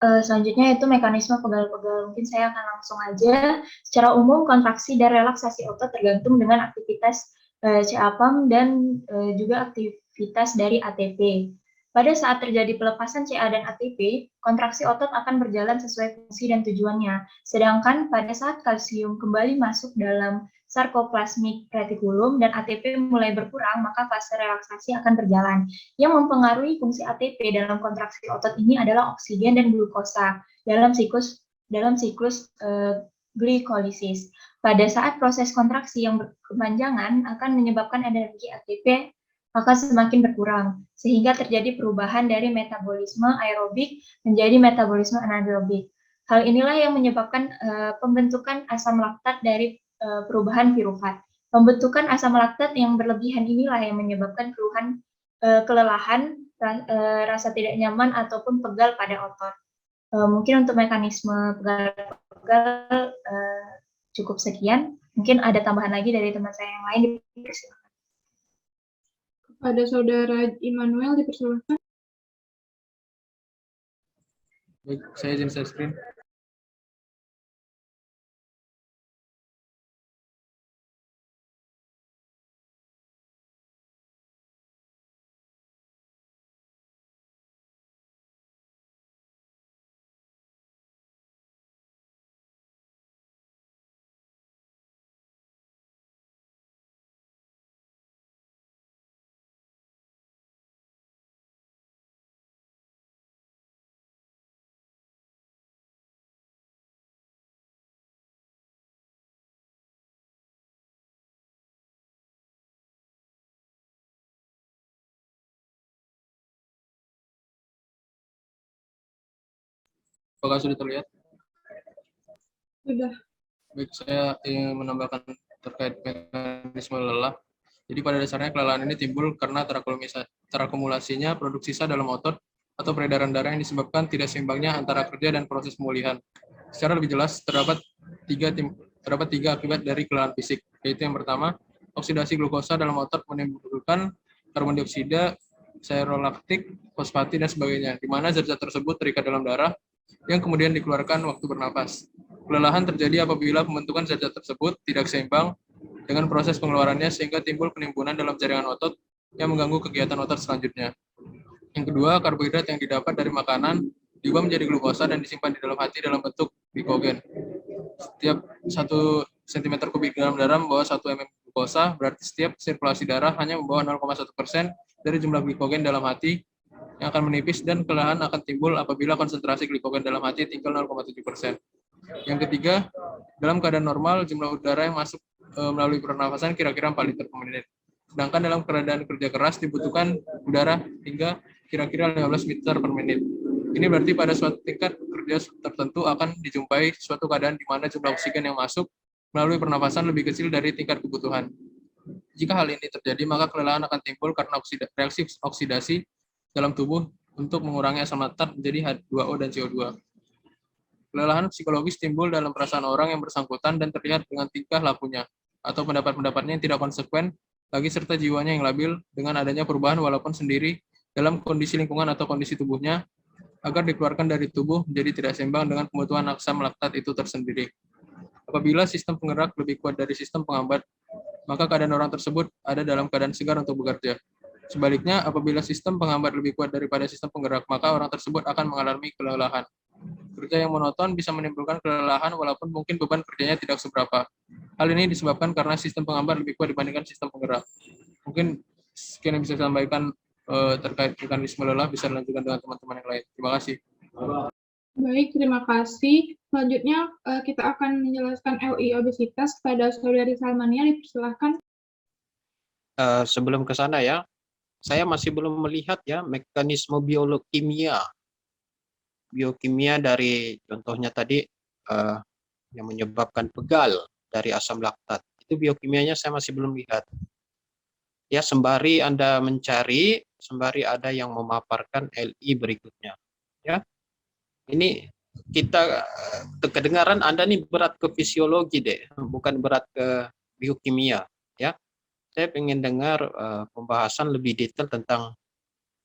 Selanjutnya itu mekanisme pegal-pegal. Mungkin saya akan langsung aja. Secara umum, kontraksi dan relaksasi otot tergantung dengan aktivitas CA-PAM dan juga aktivitas dari ATP. Pada saat terjadi pelepasan CA dan ATP, kontraksi otot akan berjalan sesuai fungsi dan tujuannya. Sedangkan pada saat kalsium kembali masuk dalam sarkoplasmik retikulum dan ATP mulai berkurang, maka fase relaksasi akan berjalan. Yang mempengaruhi fungsi ATP dalam kontraksi otot ini adalah oksigen dan glukosa dalam siklus glikolisis. Pada saat proses kontraksi yang berkepanjangan akan menyebabkan energi ATP akan semakin berkurang, sehingga terjadi perubahan dari metabolisme aerobik menjadi metabolisme anaerobik. Hal inilah yang menyebabkan pembentukan asam laktat dari perubahan pirufat. Pembentukan asam laktat yang berlebihan inilah yang menyebabkan keluhan kelelahan, rasa tidak nyaman, ataupun pegal pada otot. Mungkin untuk mekanisme pegal cukup sekian. Mungkin ada tambahan lagi dari teman saya yang lain. Kepada Saudara Immanuel dipersilakan. Baik, saya izin share screen. Apakah sudah terlihat? Sudah. Baik, saya ingin menambahkan terkait mekanisme lelah. Jadi pada dasarnya kelelahan ini timbul karena terakumulasinya produk sisa dalam otot atau peredaran darah yang disebabkan tidak seimbangnya antara kerja dan proses pemulihan. Secara lebih jelas, terdapat tiga akibat dari kelelahan fisik, yaitu yang pertama, oksidasi glukosa dalam otot menimbulkan karbon dioksida, serolaktik, fosfatin, dan sebagainya, di mana zat-zat tersebut terikat dalam darah yang kemudian dikeluarkan waktu bernapas. Kelelahan terjadi apabila pembentukan zat-zat tersebut tidak seimbang dengan proses pengeluarannya sehingga timbul penimbunan dalam jaringan otot yang mengganggu kegiatan otot selanjutnya. Yang kedua, karbohidrat yang didapat dari makanan diubah menjadi glukosa dan disimpan di dalam hati dalam bentuk glikogen. Setiap 1 cm kubik dalam darah membawa 1 mm glukosa, berarti setiap sirkulasi darah hanya membawa 0,1% dari jumlah glikogen dalam hati yang akan menipis, dan kelelahan akan timbul apabila konsentrasi glikogen dalam hati tinggal 0,7%. Yang ketiga, dalam keadaan normal, jumlah udara yang masuk melalui pernafasan kira-kira 4 liter per menit. Sedangkan dalam keadaan kerja keras dibutuhkan udara hingga kira-kira 15 liter per menit. Ini berarti pada suatu tingkat kerja tertentu akan dijumpai suatu keadaan di mana jumlah oksigen yang masuk melalui pernafasan lebih kecil dari tingkat kebutuhan. Jika hal ini terjadi, maka kelelahan akan timbul karena reaksi oksidasi dalam tubuh untuk mengurangi asam laktat menjadi H2O dan CO2. Kelelahan psikologis timbul dalam perasaan orang yang bersangkutan dan terlihat dengan tingkah lakunya atau pendapat-pendapatnya yang tidak konsekuen lagi serta jiwanya yang labil dengan adanya perubahan walaupun sendiri dalam kondisi lingkungan atau kondisi tubuhnya agar dikeluarkan dari tubuh menjadi tidak seimbang dengan kebutuhan asam laktat itu tersendiri. Apabila sistem penggerak lebih kuat dari sistem penghambat, maka keadaan orang tersebut ada dalam keadaan segar untuk bekerja. Sebaliknya, apabila sistem penghambat lebih kuat daripada sistem penggerak, maka orang tersebut akan mengalami kelelahan. Kerja yang monoton bisa menimbulkan kelelahan walaupun mungkin beban kerjanya tidak seberapa. Hal ini disebabkan karena sistem penghambat lebih kuat dibandingkan sistem penggerak. Mungkin sekian yang bisa saya sampaikan terkait mekanisme lelah, bisa dilanjutkan dengan teman-teman yang lain. Terima kasih. Baik, terima kasih. Selanjutnya kita akan menjelaskan LI obesitas pada Saudari Salmania, dipersilahkan. Sebelum ke sana ya, saya masih belum melihat ya mekanisme biokimia dari contohnya tadi yang menyebabkan pegal dari asam laktat. Itu biokimianya saya masih belum lihat. Ya, sembari Anda mencari, sembari ada yang memaparkan LI berikutnya. Ya, ini kita kedengaran Anda nih berat ke fisiologi deh, bukan berat ke biokimia. Ya, saya ingin dengar pembahasan lebih detail tentang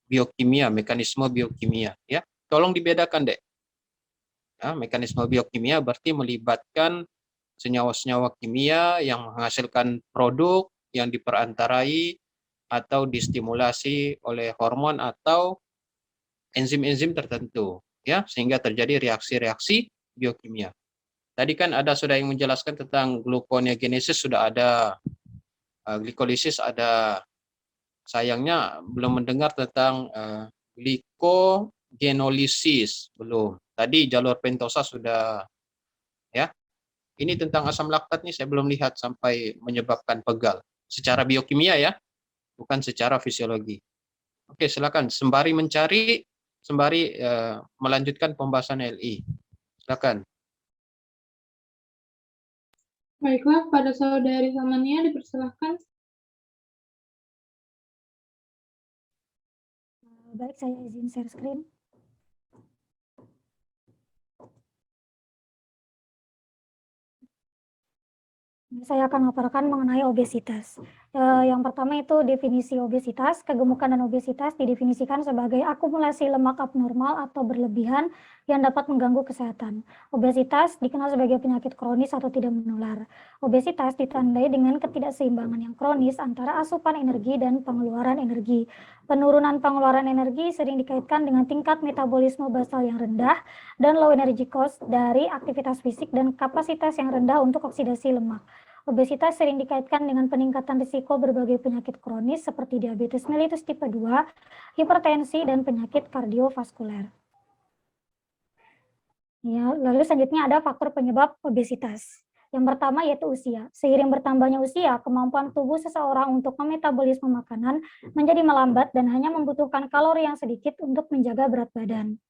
biokimia, mekanisme biokimia. Ya, tolong dibedakan deh. Ya, mekanisme biokimia berarti melibatkan senyawa-senyawa kimia yang menghasilkan produk yang diperantarai atau distimulasi oleh hormon atau enzim-enzim tertentu, ya, sehingga terjadi reaksi-reaksi biokimia. Tadi kan sudah yang menjelaskan tentang gluconeogenesis, sudah ada, glikolisis ada. Sayangnya belum mendengar tentang glikogenolisis, belum. Tadi jalur pentosa sudah, ya. Ini tentang asam laktat nih saya belum lihat sampai menyebabkan pegal secara biokimia ya, bukan secara fisiologi. Oke, silakan sembari mencari, sembari melanjutkan pembahasan LI. Silakan. Baiklah, pada saudari Salmania dipersilahkan. Baik, saya izin share screen. Saya akan memaparkan mengenai obesitas. Yang pertama itu definisi obesitas. Kegemukan dan obesitas didefinisikan sebagai akumulasi lemak abnormal atau berlebihan yang dapat mengganggu kesehatan. Obesitas dikenal sebagai penyakit kronis atau tidak menular. Obesitas ditandai dengan ketidakseimbangan yang kronis antara asupan energi dan pengeluaran energi. Penurunan pengeluaran energi sering dikaitkan dengan tingkat metabolisme basal yang rendah dan low energy cost dari aktivitas fisik dan kapasitas yang rendah untuk oksidasi lemak. Obesitas sering dikaitkan dengan peningkatan risiko berbagai penyakit kronis seperti diabetes mellitus tipe 2, hipertensi, dan penyakit kardiovaskuler. Ya, lalu selanjutnya ada faktor penyebab obesitas. Yang pertama yaitu usia. Seiring bertambahnya usia, kemampuan tubuh seseorang untuk memetabolisme makanan menjadi melambat dan hanya membutuhkan kalori yang sedikit untuk menjaga berat badan.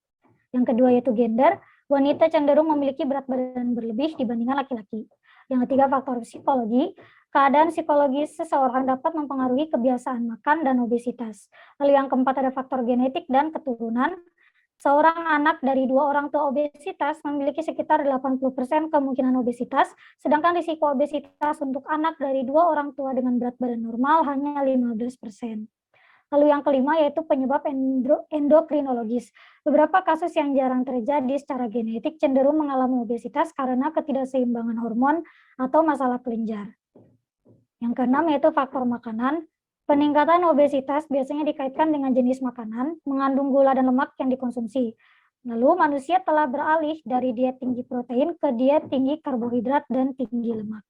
Yang kedua yaitu gender. Wanita cenderung memiliki berat badan berlebih dibandingkan laki-laki. Yang ketiga, faktor psikologi. Keadaan psikologis seseorang dapat mempengaruhi kebiasaan makan dan obesitas. Lalu yang keempat ada faktor genetik dan keturunan. Seorang anak dari 2 orang tua obesitas memiliki sekitar 80% kemungkinan obesitas, sedangkan risiko obesitas untuk anak dari 2 orang tua dengan berat badan normal hanya 15%. Lalu yang kelima yaitu penyebab endokrinologis. Beberapa kasus yang jarang terjadi secara genetik cenderung mengalami obesitas karena ketidakseimbangan hormon atau masalah kelenjar. Yang keenam yaitu faktor makanan. Peningkatan obesitas biasanya dikaitkan dengan jenis makanan, mengandung gula dan lemak yang dikonsumsi. Lalu manusia telah beralih dari diet tinggi protein ke diet tinggi karbohidrat dan tinggi lemak.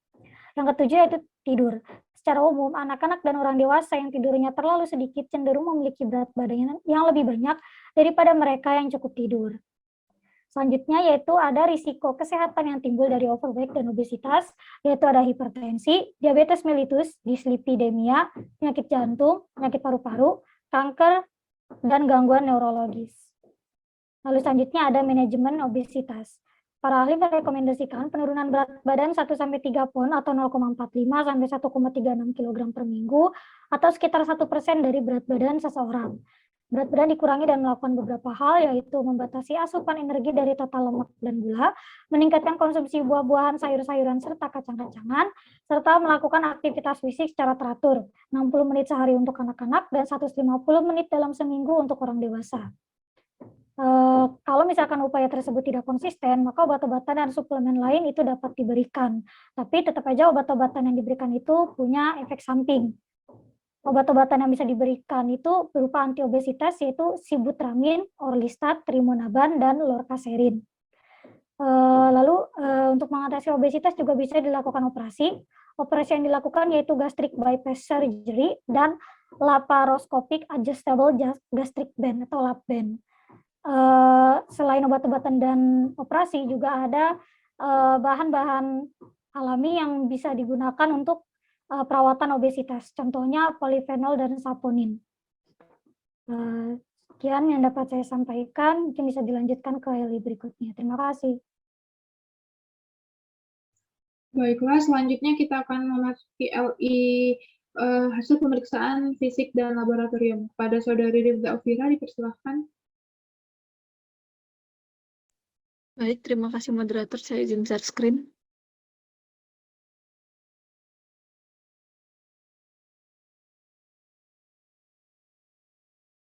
Yang ketujuh yaitu tidur. Secara umum, anak-anak dan orang dewasa yang tidurnya terlalu sedikit cenderung memiliki berat badan yang lebih banyak daripada mereka yang cukup tidur. Selanjutnya yaitu ada risiko kesehatan yang timbul dari overweight dan obesitas, yaitu ada hipertensi, diabetes mellitus, dislipidemia, penyakit jantung, penyakit paru-paru, kanker, dan gangguan neurologis. Lalu selanjutnya ada manajemen obesitas. Para ahli merekomendasikan penurunan berat badan 1-3 pon atau 0,45 sampai 1,36 kg per minggu atau sekitar 1% dari berat badan seseorang. Berat badan dikurangi dan melakukan beberapa hal, yaitu membatasi asupan energi dari total lemak dan gula, meningkatkan konsumsi buah-buahan, sayur-sayuran, serta kacang-kacangan, serta melakukan aktivitas fisik secara teratur, 60 menit sehari untuk anak-anak dan 150 menit dalam seminggu untuk orang dewasa. Kalau misalkan upaya tersebut tidak konsisten, maka obat-obatan dan suplemen lain itu dapat diberikan. Tapi tetap aja obat-obatan yang diberikan itu punya efek samping. Obat-obatan yang bisa diberikan itu berupa antiobesitas, yaitu sibutramine, orlistat, trimonaban, dan lorcaserin. Lalu untuk mengatasi obesitas juga bisa dilakukan operasi. Operasi yang dilakukan yaitu gastric bypass surgery dan laparoscopic adjustable gastric band atau LAP-band. Selain obat-obatan dan operasi juga ada bahan-bahan alami yang bisa digunakan untuk perawatan obesitas, contohnya polifenol dan saponin. Sekian yang dapat saya sampaikan, mungkin bisa dilanjutkan ke LI berikutnya. Terima kasih. Baiklah, selanjutnya kita akan memasuki LI hasil pemeriksaan fisik dan laboratorium. Pada Saudari Rifda Ofira dipersilahkan. Baik, terima kasih moderator. Saya izin share screen.